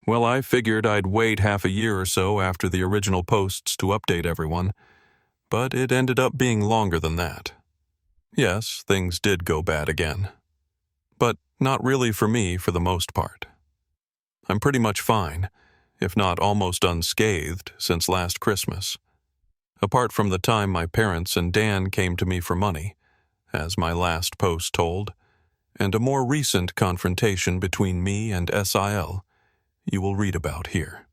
Well, I figured I'd wait half a year or so after the original posts to update everyone, but it ended up being longer than that. Yes, things did go bad again. But not really for me for the most part. I'm pretty much fine, if not almost unscathed, since last Christmas. Apart from the time my parents and Dan came to me for money, as my last post told, and a more recent confrontation between me and SIL, you will read about here.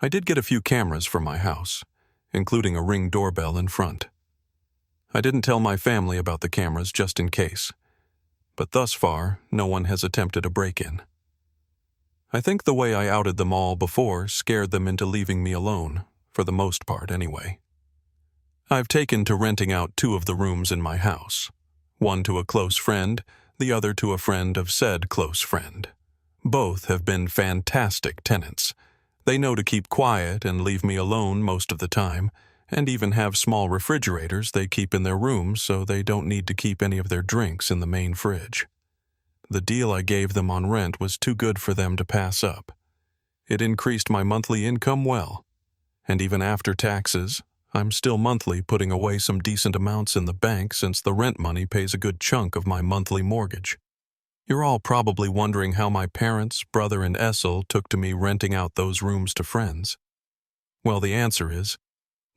I did get a few cameras for my house, including a Ring doorbell in front. I didn't tell my family about the cameras just in case, but thus far, no one has attempted a break-in. I think the way I outed them all before scared them into leaving me alone, for the most part anyway. I've taken to renting out 2 of the rooms in my house, one to a close friend, the other to a friend of said close friend. Both have been fantastic tenants. They know to keep quiet and leave me alone most of the time, and even have small refrigerators they keep in their rooms so they don't need to keep any of their drinks in the main fridge. The deal I gave them on rent was too good for them to pass up. It increased my monthly income well, and even after taxes, I'm still monthly putting away some decent amounts in the bank since the rent money pays a good chunk of my monthly mortgage. You're all probably wondering how my parents, brother, and Essel took to me renting out those rooms to friends. Well, the answer is,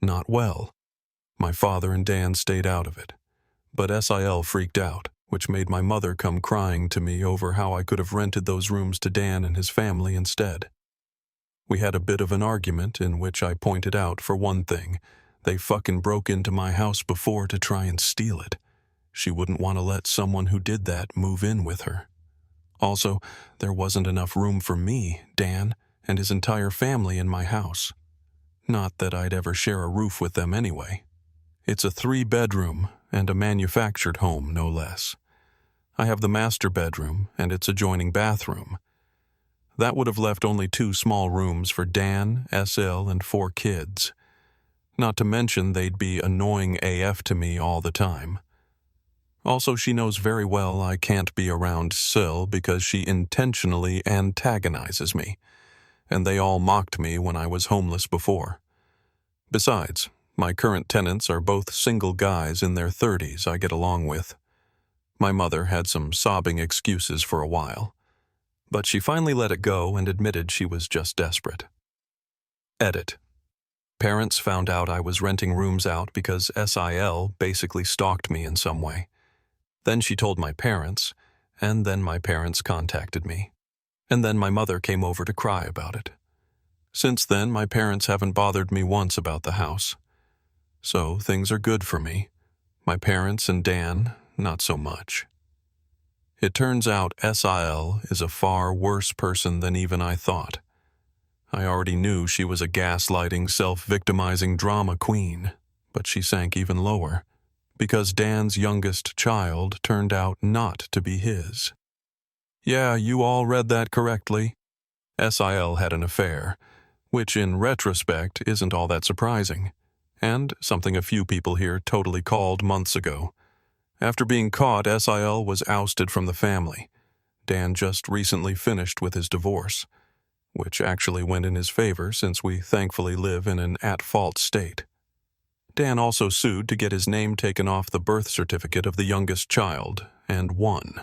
not well. My father and Dan stayed out of it, but SIL freaked out, which made my mother come crying to me over how I could have rented those rooms to Dan and his family instead. We had a bit of an argument in which I pointed out, for one thing, they fucking broke into my house before to try and steal it. She wouldn't want to let someone who did that move in with her. Also, there wasn't enough room for me, Dan, and his entire family in my house. Not that I'd ever share a roof with them anyway. It's a 3-bedroom and a manufactured home, no less. I have the master bedroom and its adjoining bathroom. That would have left only 2 small rooms for Dan, SL, and 4 kids. Not to mention they'd be annoying AF to me all the time. Also, she knows very well I can't be around Sil because she intentionally antagonizes me, and they all mocked me when I was homeless before. Besides, my current tenants are both single guys in their 30s I get along with. My mother had some sobbing excuses for a while, but she finally let it go and admitted she was just desperate. Edit. Parents found out I was renting rooms out because SIL basically stalked me in some way. Then she told my parents, and then my parents contacted me. And then my mother came over to cry about it. Since then, my parents haven't bothered me once about the house. So things are good for me. My parents and Dan, not so much. It turns out SIL is a far worse person than even I thought. I already knew she was a gaslighting, self-victimizing drama queen, but she sank even lower, because Dan's youngest child turned out not to be his. Yeah, you all read that correctly. SIL had an affair, which in retrospect isn't all that surprising, and something a few people here totally called months ago. After being caught, SIL was ousted from the family. Dan just recently finished with his divorce, which actually went in his favor since we thankfully live in an at-fault state. Dan also sued to get his name taken off the birth certificate of the youngest child, and won.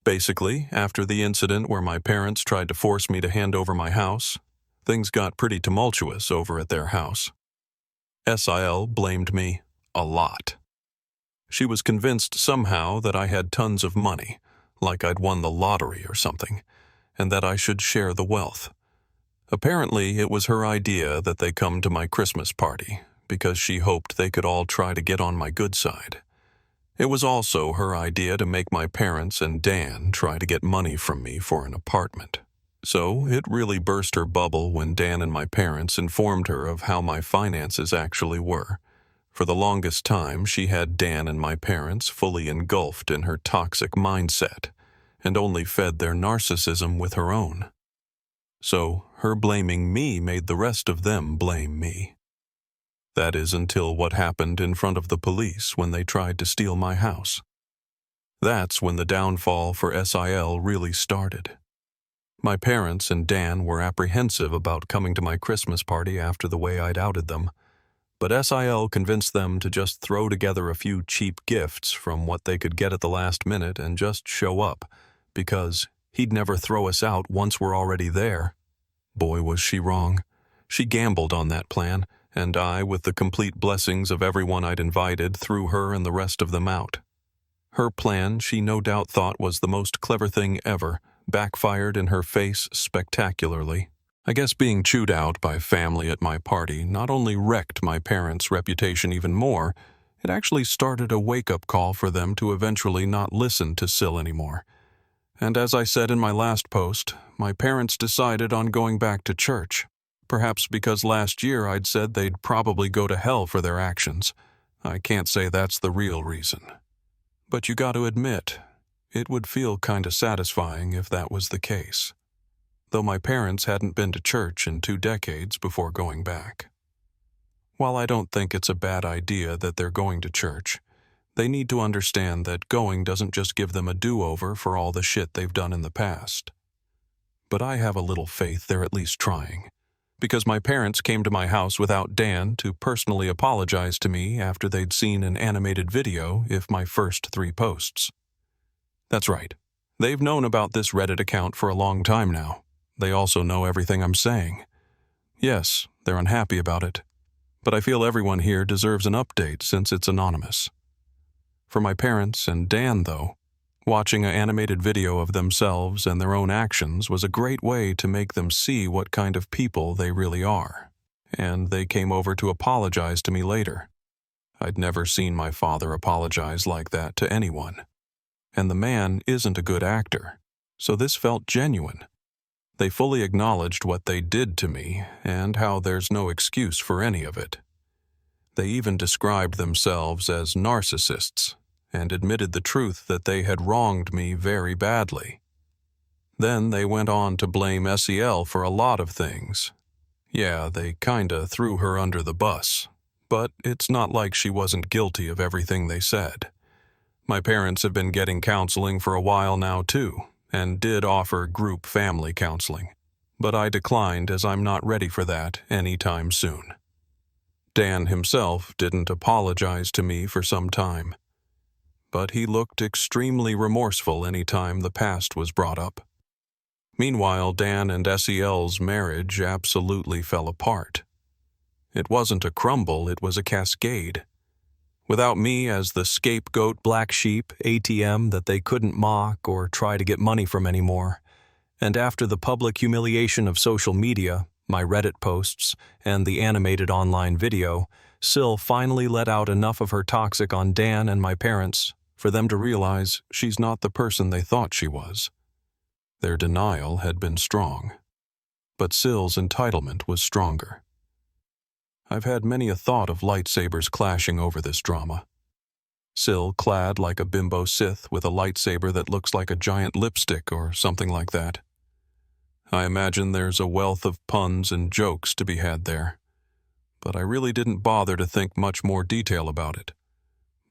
Basically, after the incident where my parents tried to force me to hand over my house, things got pretty tumultuous over at their house. SIL blamed me a lot. She was convinced somehow that I had tons of money, like I'd won the lottery or something, and that I should share the wealth. Apparently, it was her idea that they come to my Christmas party, because she hoped they could all try to get on my good side. It was also her idea to make my parents and Dan try to get money from me for an apartment. So it really burst her bubble when Dan and my parents informed her of how my finances actually were. For the longest time, she had Dan and my parents fully engulfed in her toxic mindset, and only fed their narcissism with her own. So her blaming me made the rest of them blame me. That is until what happened in front of the police when they tried to steal my house. That's when the downfall for SIL really started. My parents and Dan were apprehensive about coming to my Christmas party after the way I'd outed them, but SIL convinced them to just throw together a few cheap gifts from what they could get at the last minute and just show up, because he'd never throw us out once we're already there. Boy, was she wrong. She gambled on that plan, and I, with the complete blessings of everyone I'd invited, threw her and the rest of them out. Her plan, she no doubt thought was the most clever thing ever, backfired in her face spectacularly. I guess being chewed out by family at my party not only wrecked my parents' reputation even more, it actually started a wake-up call for them to eventually not listen to Sil anymore. And as I said in my last post, my parents decided on going back to church. Perhaps because last year I'd said they'd probably go to hell for their actions. I can't say that's the real reason. But you got to admit, it would feel kinda satisfying if that was the case. Though my parents hadn't been to church in 2 decades before going back. While I don't think it's a bad idea that they're going to church, they need to understand that going doesn't just give them a do-over for all the shit they've done in the past. But I have a little faith they're at least trying, because my parents came to my house without Dan to personally apologize to me after they'd seen an animated video of my first 3 posts. That's right. They've known about this Reddit account for a long time now. They also know everything I'm saying. Yes, they're unhappy about it, but I feel everyone here deserves an update since it's anonymous. For my parents and Dan, though, watching an animated video of themselves and their own actions was a great way to make them see what kind of people they really are, and they came over to apologize to me later. I'd never seen my father apologize like that to anyone. And the man isn't a good actor, so this felt genuine. They fully acknowledged what they did to me and how there's no excuse for any of it. They even described themselves as narcissists and admitted the truth that they had wronged me very badly. Then they went on to blame SEL for a lot of things. Yeah, they kinda threw her under the bus, but it's not like she wasn't guilty of everything they said. My parents have been getting counseling for a while now too, and did offer group family counseling, but I declined as I'm not ready for that anytime soon. Dan himself didn't apologize to me for some time, but he looked extremely remorseful any time the past was brought up. Meanwhile, Dan and SEL's marriage absolutely fell apart. It wasn't a crumble, it was a cascade. Without me as the scapegoat black sheep ATM that they couldn't mock or try to get money from anymore, and after the public humiliation of social media, my Reddit posts, and the animated online video, Sil finally let out enough of her toxic on Dan and my parents for them to realize she's not the person they thought she was. Their denial had been strong, but Sil's entitlement was stronger. I've had many a thought of lightsabers clashing over this drama. Sil clad like a bimbo Sith with a lightsaber that looks like a giant lipstick or something like that. I imagine there's a wealth of puns and jokes to be had there, but I really didn't bother to think much more detail about it.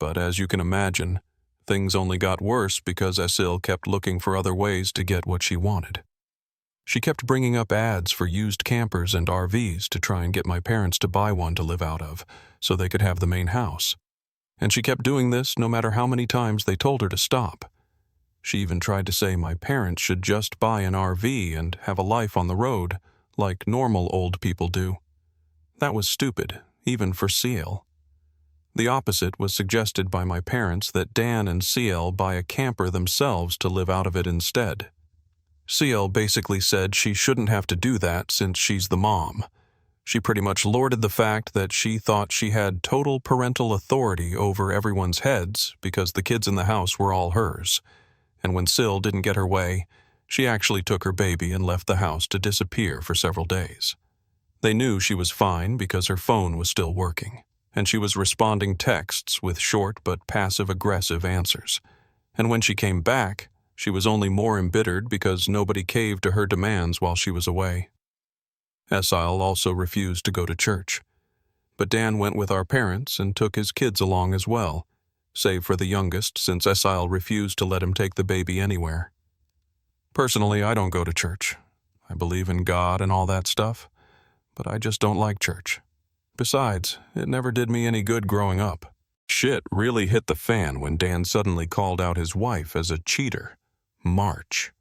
But as you can imagine, things only got worse because Sil kept looking for other ways to get what she wanted. She kept bringing up ads for used campers and RVs to try and get my parents to buy one to live out of, so they could have the main house. And she kept doing this no matter how many times they told her to stop. She even tried to say my parents should just buy an RV and have a life on the road, like normal old people do. That was stupid, even for Ciel. The opposite was suggested by my parents that Dan and Ciel buy a camper themselves to live out of it instead. Ciel basically said she shouldn't have to do that since she's the mom. She pretty much lorded the fact that she thought she had total parental authority over everyone's heads because the kids in the house were all hers. And when Sil didn't get her way, she actually took her baby and left the house to disappear for several days. They knew she was fine because her phone was still working, and she was responding texts with short but passive-aggressive answers. And when she came back, she was only more embittered because nobody caved to her demands while she was away. Esil also refused to go to church, but Dan went with our parents and took his kids along as well, save for the youngest since Esil refused to let him take the baby anywhere. Personally, I don't go to church. I believe in God and all that stuff, but I just don't like church. Besides, it never did me any good growing up. Shit really hit the fan when Dan suddenly called out his wife as a cheater. March.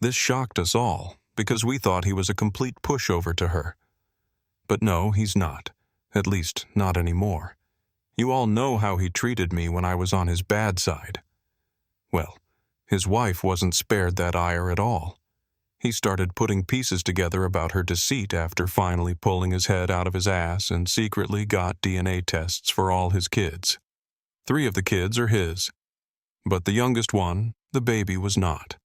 This shocked us all, because we thought he was a complete pushover to her. But no, he's not. At least, not anymore. You all know how he treated me when I was on his bad side. Well, his wife wasn't spared that ire at all. He started putting pieces together about her deceit after finally pulling his head out of his ass and secretly got DNA tests for all his kids. 3 of the kids are his, but the youngest one, the baby, was not.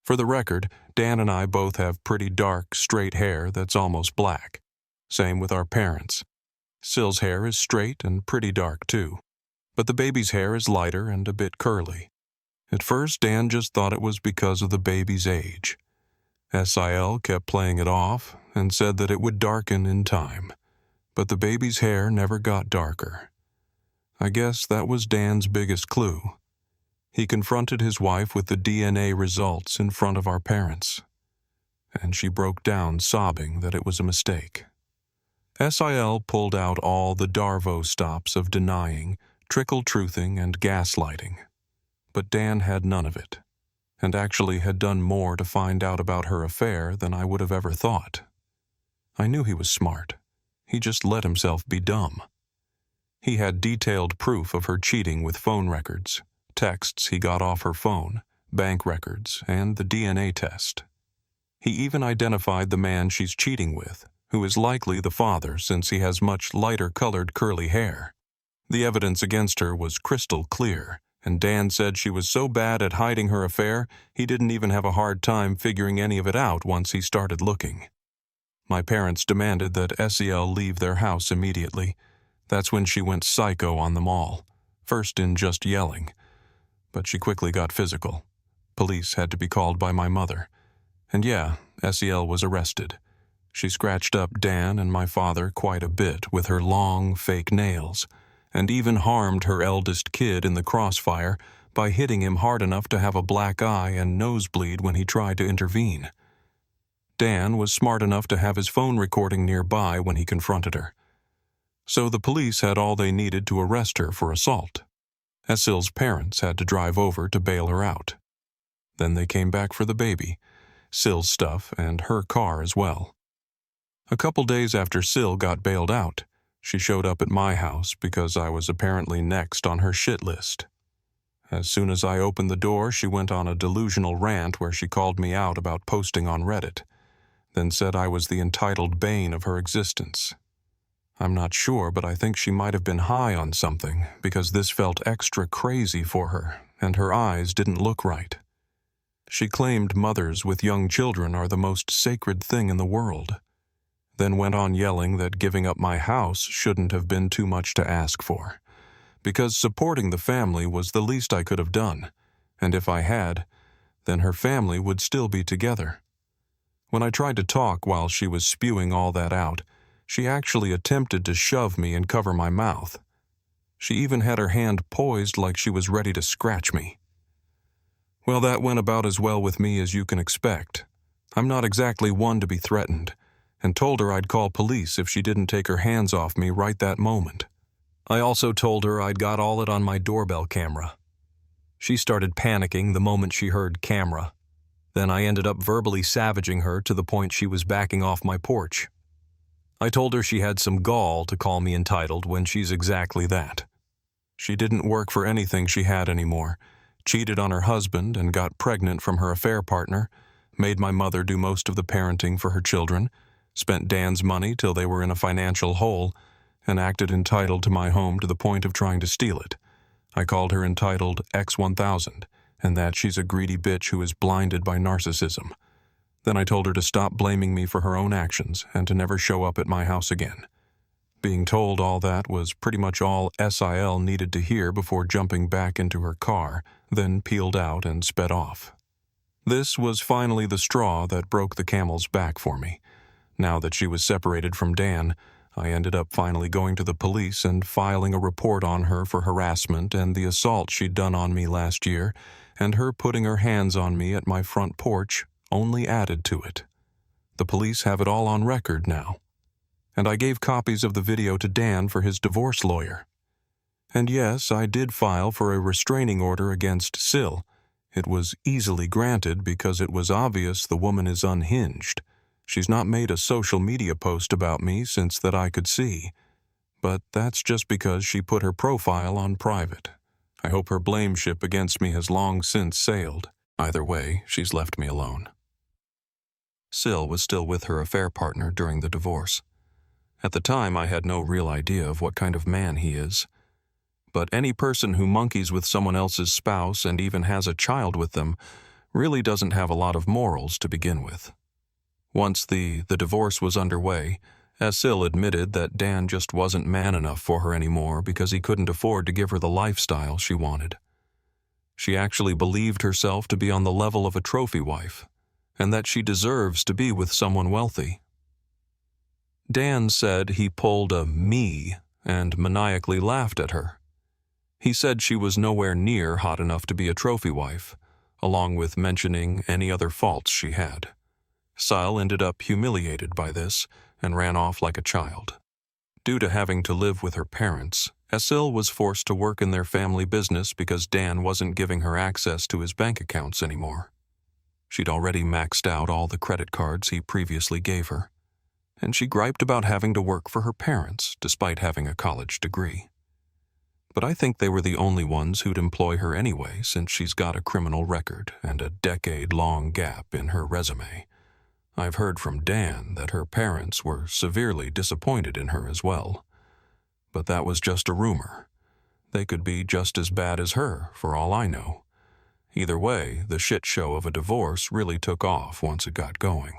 For the record, Dan and I both have pretty dark, straight hair that's almost black. Same with our parents. Syl's hair is straight and pretty dark too, but the baby's hair is lighter and a bit curly. At first, Dan just thought it was because of the baby's age. SIL kept playing it off and said that it would darken in time, but the baby's hair never got darker. I guess that was Dan's biggest clue. He confronted his wife with the DNA results in front of our parents, and she broke down sobbing that it was a mistake. SIL pulled out all the Darvo stops of denying, trickle-truthing, and gaslighting, but Dan had none of it, and actually had done more to find out about her affair than I would have ever thought. I knew he was smart. He just let himself be dumb. He had detailed proof of her cheating with phone records, texts he got off her phone, bank records, and the DNA test. He even identified the man she's cheating with, who is likely the father since he has much lighter-colored curly hair. The evidence against her was crystal clear, and Dan said she was so bad at hiding her affair, he didn't even have a hard time figuring any of it out once he started looking. My parents demanded that SEL leave their house immediately. That's when she went psycho on them all, first in just yelling. But she quickly got physical. Police had to be called by my mother. And yeah, SEL was arrested. She scratched up Dan and my father quite a bit with her long, fake nails, and even harmed her eldest kid in the crossfire by hitting him hard enough to have a black eye and nosebleed when he tried to intervene. Dan was smart enough to have his phone recording nearby when he confronted her. So the police had all they needed to arrest her for assault. Syl's parents had to drive over to bail her out. Then they came back for the baby, Syl's stuff, and her car as well. A couple days after Syl got bailed out, she showed up at my house because I was apparently next on her shit list. As soon as I opened the door, she went on a delusional rant where she called me out about posting on Reddit, then said I was the entitled bane of her existence. I'm not sure, but I think she might have been high on something because this felt extra crazy for her, and her eyes didn't look right. She claimed mothers with young children are the most sacred thing in the world, then went on yelling that giving up my house shouldn't have been too much to ask for, because supporting the family was the least I could have done, and if I had, then her family would still be together. When I tried to talk while she was spewing all that out, she actually attempted to shove me and cover my mouth. She even had her hand poised like she was ready to scratch me. Well, that went about as well with me as you can expect. I'm not exactly one to be threatened, and told her I'd call police if she didn't take her hands off me right that moment. I also told her I'd got all it on my doorbell camera. She started panicking the moment she heard camera. Then I ended up verbally savaging her to the point she was backing off my porch. I told her she had some gall to call me entitled when she's exactly that. She didn't work for anything she had anymore, cheated on her husband and got pregnant from her affair partner, made my mother do most of the parenting for her children, spent Dan's money till they were in a financial hole, and acted entitled to my home to the point of trying to steal it. I called her entitled X1000, and that she's a greedy bitch who is blinded by narcissism. Then I told her to stop blaming me for her own actions and to never show up at my house again. Being told all that was pretty much all SIL needed to hear before jumping back into her car, then peeled out and sped off. This was finally the straw that broke the camel's back for me. Now that she was separated from Dan, I ended up finally going to the police and filing a report on her for harassment and the assault she'd done on me last year, and her putting her hands on me at my front porch only added to it. The police have it all on record now. And I gave copies of the video to Dan for his divorce lawyer. And yes, I did file for a restraining order against Sil. It was easily granted because it was obvious the woman is unhinged. She's not made a social media post about me since that I could see. But that's just because she put her profile on private. I hope her blame ship against me has long since sailed. Either way, she's left me alone. Sil was still with her affair partner during the divorce. At the time, I had no real idea of what kind of man he is. But any person who monkeys with someone else's spouse and even has a child with them really doesn't have a lot of morals to begin with. Once the divorce was underway, Sil admitted that Dan just wasn't man enough for her anymore because he couldn't afford to give her the lifestyle she wanted. She actually believed herself to be on the level of a trophy wife, and that she deserves to be with someone wealthy. Dan said he pulled a me and maniacally laughed at her. He said she was nowhere near hot enough to be a trophy wife, along with mentioning any other faults she had. Sil ended up humiliated by this and ran off like a child. Due to having to live with her parents, Sil was forced to work in their family business because Dan wasn't giving her access to his bank accounts anymore. She'd already maxed out all the credit cards he previously gave her, and she griped about having to work for her parents despite having a college degree. But I think they were the only ones who'd employ her anyway, since she's got a criminal record and a decade-long gap in her resume. I've heard from Dan that her parents were severely disappointed in her as well. But that was just a rumor. They could be just as bad as her, for all I know. Either way, the shit show of a divorce really took off once it got going.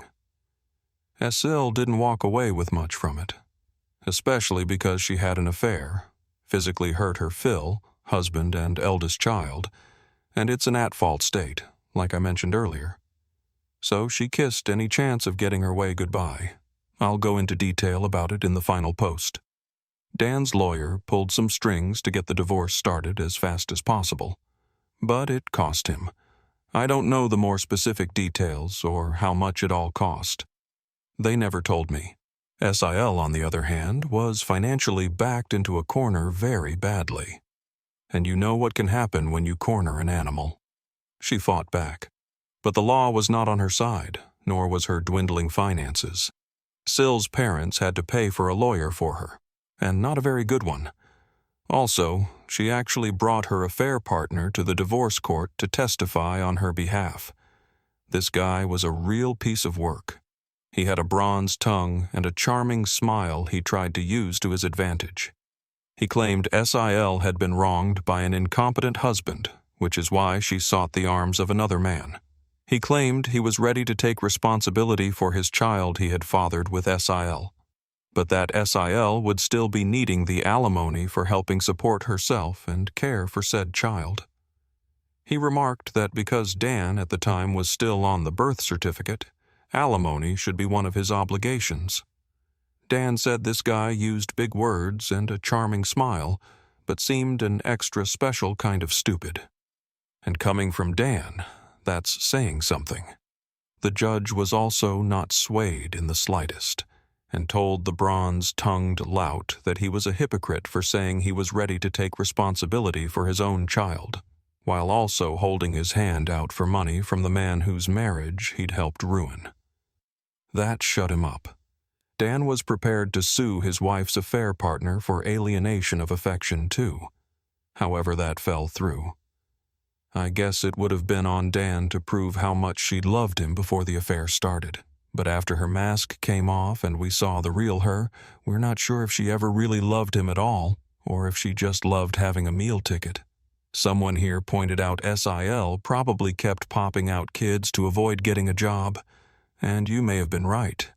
Sil didn't walk away with much from it, especially because she had an affair, physically hurt her Phil, husband and eldest child, and it's an at-fault state, like I mentioned earlier. So she kissed any chance of getting her way goodbye. I'll go into detail about it in the final post. Dan's lawyer pulled some strings to get the divorce started as fast as possible. But it cost him. I don't know the more specific details or how much it all cost. They never told me. SIL, on the other hand, was financially backed into a corner very badly. And you know what can happen when you corner an animal. She fought back. But the law was not on her side, nor was her dwindling finances. Sil's parents had to pay for a lawyer for her, and not a very good one. Also, she actually brought her affair partner to the divorce court to testify on her behalf. This guy was a real piece of work. He had a bronze tongue and a charming smile he tried to use to his advantage. He claimed SIL had been wronged by an incompetent husband, which is why she sought the arms of another man. He claimed he was ready to take responsibility for his child he had fathered with SIL, but that SIL would still be needing the alimony for helping support herself and care for said child. He remarked that because Dan at the time was still on the birth certificate, alimony should be one of his obligations. Dan said this guy used big words and a charming smile, but seemed an extra special kind of stupid. And coming from Dan, that's saying something. The judge was also not swayed in the slightest, and told the bronze-tongued lout that he was a hypocrite for saying he was ready to take responsibility for his own child, while also holding his hand out for money from the man whose marriage he'd helped ruin. That shut him up. Dan was prepared to sue his wife's affair partner for alienation of affection too. However, that fell through. I guess it would have been on Dan to prove how much she loved him before the affair started. But after her mask came off and we saw the real her, we're not sure if she ever really loved him at all, or if she just loved having a meal ticket. Someone here pointed out SIL probably kept popping out kids to avoid getting a job, and you may have been right.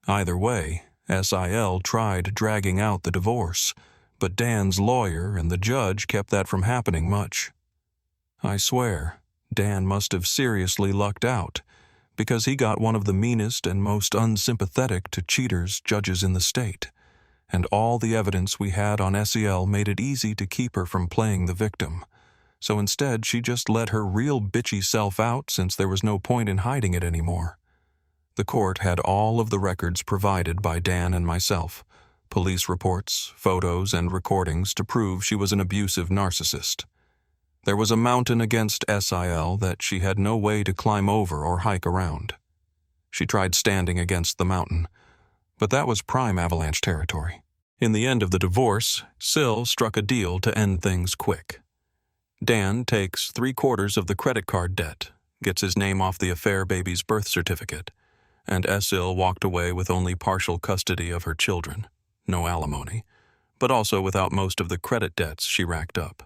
Either way, SIL tried dragging out the divorce, but Dan's lawyer and the judge kept that from happening much. I swear, Dan must have seriously lucked out, because he got one of the meanest and most unsympathetic to cheaters judges in the state, and all the evidence we had on SEL made it easy to keep her from playing the victim. so instead she just let her real bitchy self out since there was no point in hiding it anymore. The court had all of the records provided by Dan and myself, police reports, photos, and recordings to prove she was an abusive narcissist. There was a mountain against SIL that she had no way to climb over or hike around. She tried standing against the mountain, but that was prime avalanche territory. In the end of the divorce, Sil struck a deal to end things quick. Dan takes 3/4 of the credit card debt, gets his name off the affair baby's birth certificate, and Sil walked away with only partial custody of her children, no alimony, but also without most of the credit debts she racked up.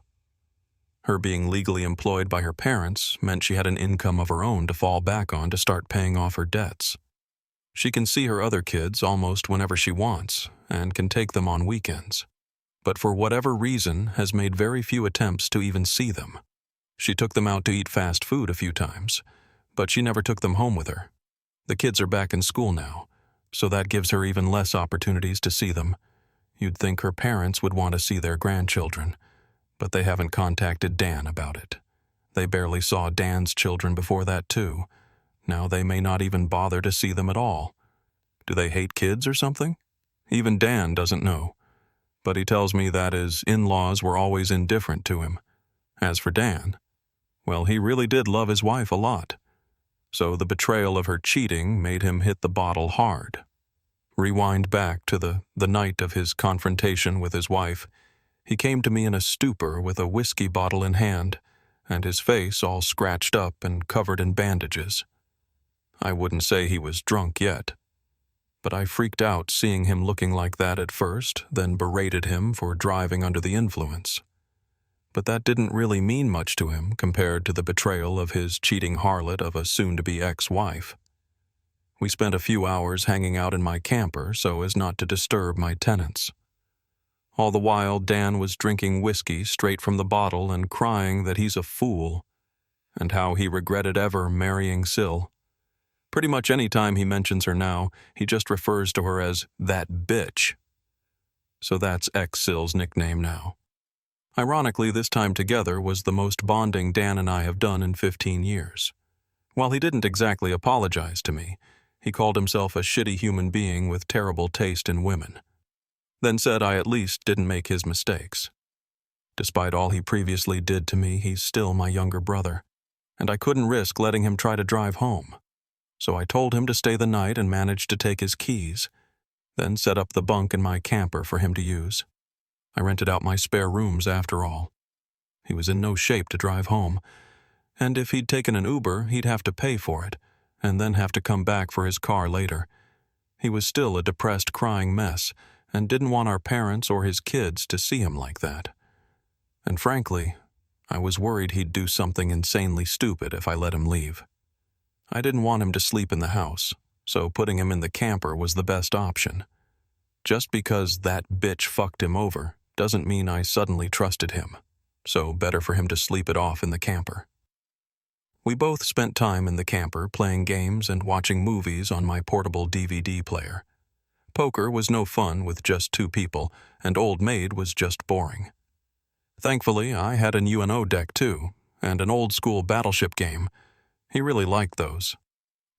Her being legally employed by her parents meant she had an income of her own to fall back on to start paying off her debts. She can see her other kids almost whenever she wants and can take them on weekends, but for whatever reason has made very few attempts to even see them. She took them out to eat fast food a few times, but she never took them home with her. The kids are back in school now, so that gives her even less opportunities to see them. You'd think her parents would want to see their grandchildren, but they haven't contacted Dan about it. They barely saw Dan's children before that too. Now they may not even bother to see them at all. Do they hate kids or something? Even Dan doesn't know. But he tells me that his in-laws were always indifferent to him. As for Dan, well, he really did love his wife a lot. So the betrayal of her cheating made him hit the bottle hard. Rewind back to the night of his confrontation with his wife. He came to me in a stupor with a whiskey bottle in hand, and his face all scratched up and covered in bandages. I wouldn't say he was drunk yet, but I freaked out seeing him looking like that at first, then berated him for driving under the influence. But that didn't really mean much to him compared to the betrayal of his cheating harlot of a soon-to-be ex-wife. We spent a few hours hanging out in my camper so as not to disturb my tenants. All the while, Dan was drinking whiskey straight from the bottle and crying that he's a fool, and how he regretted ever marrying Sil. Pretty much any time he mentions her now, he just refers to her as that bitch. So that's ex-Sil's nickname now. Ironically, this time together was the most bonding Dan and I have done in 15 years. While he didn't exactly apologize to me, he called himself a shitty human being with terrible taste in women. Then said I at least didn't make his mistakes. Despite all he previously did to me, he's still my younger brother, and I couldn't risk letting him try to drive home. So I told him to stay the night and managed to take his keys, then set up the bunk in my camper for him to use. I rented out my spare rooms after all. He was in no shape to drive home, and if he'd taken an Uber, he'd have to pay for it, and then have to come back for his car later. He was still a depressed, crying mess, and didn't want our parents or his kids to see him like that. And frankly, I was worried he'd do something insanely stupid if I let him leave. I didn't want him to sleep in the house, so putting him in the camper was the best option. Just because that bitch fucked him over doesn't mean I suddenly trusted him, so better for him to sleep it off in the camper. We both spent time in the camper playing games and watching movies on my portable DVD player. Poker was no fun with just 2 people, and Old Maid was just boring. Thankfully, I had an UNO deck too, and an old-school battleship game. He really liked those.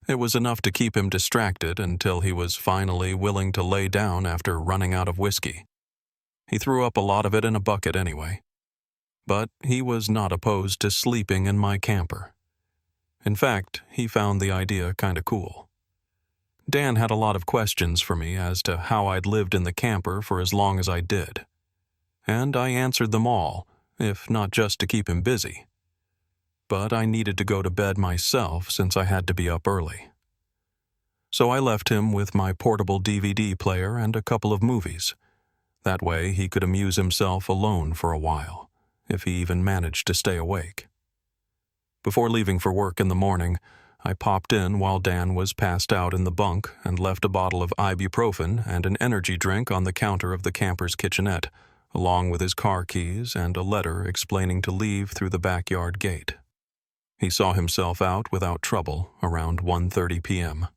It was enough to keep him distracted until he was finally willing to lay down after running out of whiskey. He threw up a lot of it in a bucket anyway. But he was not opposed to sleeping in my camper. In fact, he found the idea kinda cool. Dan had a lot of questions for me as to how I'd lived in the camper for as long as I did. And I answered them all, if not just to keep him busy. But I needed to go to bed myself since I had to be up early. So I left him with my portable DVD player and a couple of movies. That way he could amuse himself alone for a while, if he even managed to stay awake. Before leaving for work in the morning, I popped in while Dan was passed out in the bunk and left a bottle of ibuprofen and an energy drink on the counter of the camper's kitchenette, along with his car keys and a letter explaining to leave through the backyard gate. He saw himself out without trouble around 1:30 p.m.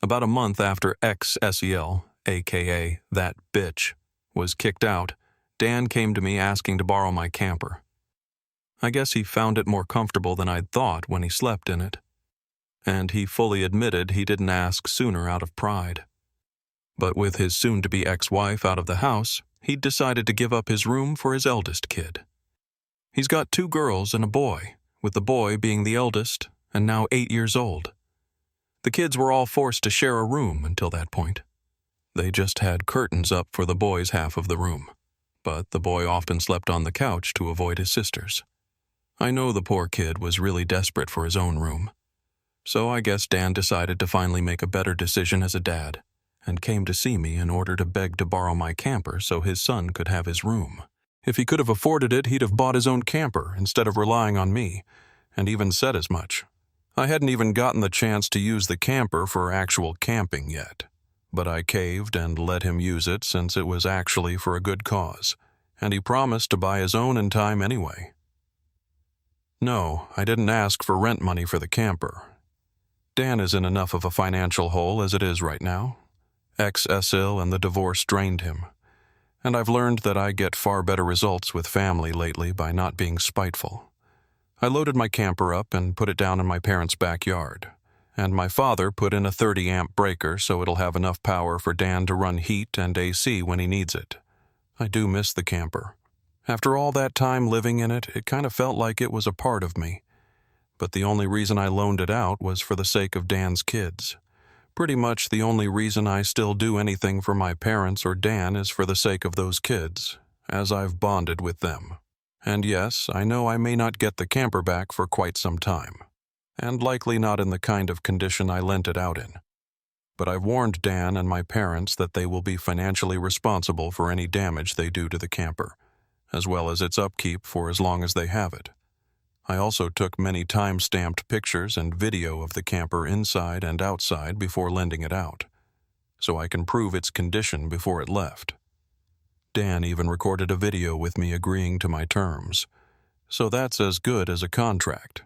About a month after ex-SEL, aka that bitch, was kicked out, Dan came to me asking to borrow my camper. I guess he found it more comfortable than I'd thought when he slept in it. And he fully admitted he didn't ask sooner out of pride. But with his soon-to-be ex-wife out of the house, he'd decided to give up his room for his eldest kid. He's got 2 girls and a boy, with the boy being the eldest and now 8 years old. The kids were all forced to share a room until that point. They just had curtains up for the boy's half of the room, but the boy often slept on the couch to avoid his sisters. I know the poor kid was really desperate for his own room. So I guess Dan decided to finally make a better decision as a dad, and came to see me in order to beg to borrow my camper so his son could have his room. If he could have afforded it, he'd have bought his own camper instead of relying on me, and even said as much. I hadn't even gotten the chance to use the camper for actual camping yet, but I caved and let him use it since it was actually for a good cause, and he promised to buy his own in time anyway. No, I didn't ask for rent money for the camper. Dan is in enough of a financial hole as it is right now. Ex-SIL and the divorce drained him, and I've learned that I get far better results with family lately by not being spiteful. I loaded my camper up and put it down in my parents' backyard, and my father put in a 30-amp breaker so it'll have enough power for Dan to run heat and AC when he needs it. I do miss the camper. After all that time living in it, it kind of felt like it was a part of me. But the only reason I loaned it out was for the sake of Dan's kids. Pretty much the only reason I still do anything for my parents or Dan is for the sake of those kids, as I've bonded with them. And yes, I know I may not get the camper back for quite some time, and likely not in the kind of condition I lent it out in. But I've warned Dan and my parents that they will be financially responsible for any damage they do to the camper, as well as its upkeep for as long as they have it. I also took many time-stamped pictures and video of the camper inside and outside before lending it out, so I can prove its condition before it left. Dan even recorded a video with me agreeing to my terms, so that's as good as a contract.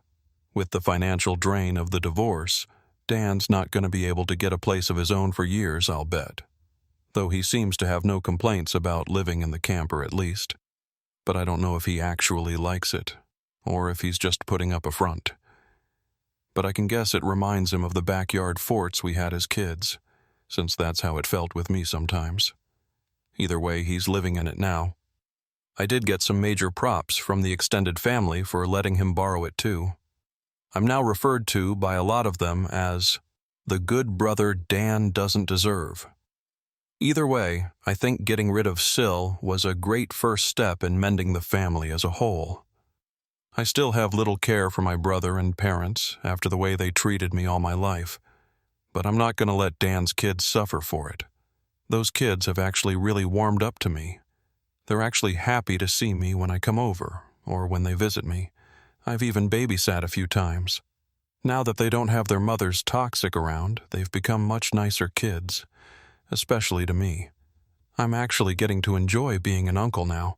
With the financial drain of the divorce, Dan's not going to be able to get a place of his own for years, I'll bet. Though he seems to have no complaints about living in the camper at least. But I don't know if he actually likes it, or if he's just putting up a front. But I can guess it reminds him of the backyard forts we had as kids, since that's how it felt with me sometimes. Either way, he's living in it now. I did get some major props from the extended family for letting him borrow it too. I'm now referred to by a lot of them as the good brother Dan doesn't deserve. Either way, I think getting rid of Sil was a great first step in mending the family as a whole. I still have little care for my brother and parents after the way they treated me all my life, but I'm not going to let Dan's kids suffer for it. Those kids have actually really warmed up to me. They're actually happy to see me when I come over, or when they visit me. I've even babysat a few times. Now that they don't have their mother's toxic around, they've become much nicer kids, especially to me. I'm actually getting to enjoy being an uncle now.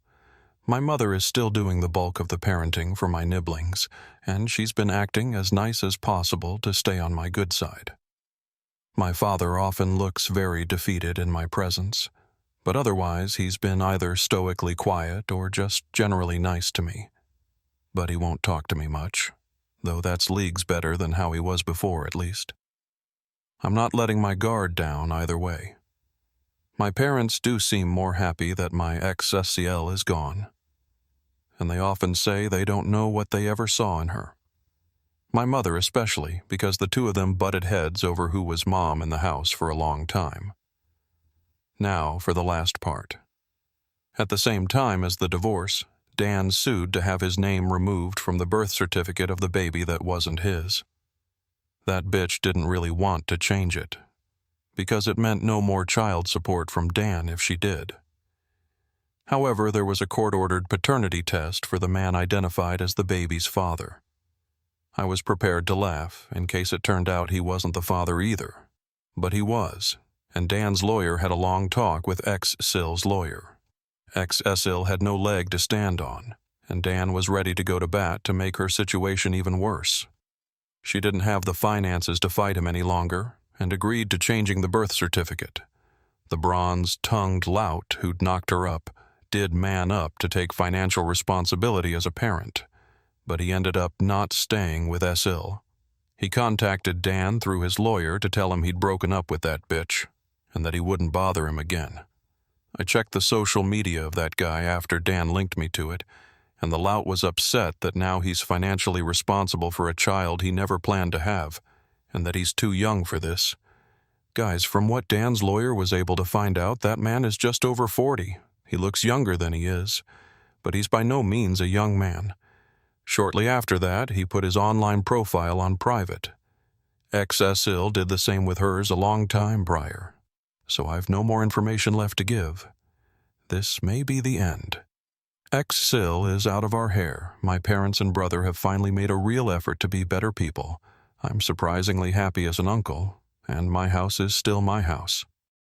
My mother is still doing the bulk of the parenting for my nibblings, and she's been acting as nice as possible to stay on my good side. My father often looks very defeated in my presence, but otherwise he's been either stoically quiet or just generally nice to me. But he won't talk to me much, though that's leagues better than how he was before at least. I'm not letting my guard down either way. My parents do seem more happy that my ex-SCL is gone, and they often say they don't know what they ever saw in her. My mother especially, because the two of them butted heads over who was mom in the house for a long time. Now for the last part. At the same time as the divorce, Dan sued to have his name removed from the birth certificate of the baby that wasn't his. That bitch didn't really want to change it, because it meant no more child support from Dan if she did. However, there was a court-ordered paternity test for the man identified as the baby's father. I was prepared to laugh in case it turned out he wasn't the father either, but he was, and Dan's lawyer had a long talk with ex-Sil's lawyer. Ex-Sil had no leg to stand on, and Dan was ready to go to bat to make her situation even worse. She didn't have the finances to fight him any longer, and agreed to changing the birth certificate. The bronze-tongued lout who'd knocked her up did man up to take financial responsibility as a parent, but he ended up not staying with SL. He contacted Dan through his lawyer to tell him he'd broken up with that bitch, and that he wouldn't bother him again. I checked the social media of that guy after Dan linked me to it, and the lout was upset that now he's financially responsible for a child he never planned to have, and that he's too young for this. Guys, from what Dan's lawyer was able to find out, that man is just over 40. He looks younger than he is, but he's by no means a young man. Shortly after that, he put his online profile on private. Ex-SL did the same with hers a long time prior, so I've no more information left to give. This may be the end. Ex-SL is out of our hair. My parents and brother have finally made a real effort to be better people. I'm surprisingly happy as an uncle, and my house is still my house.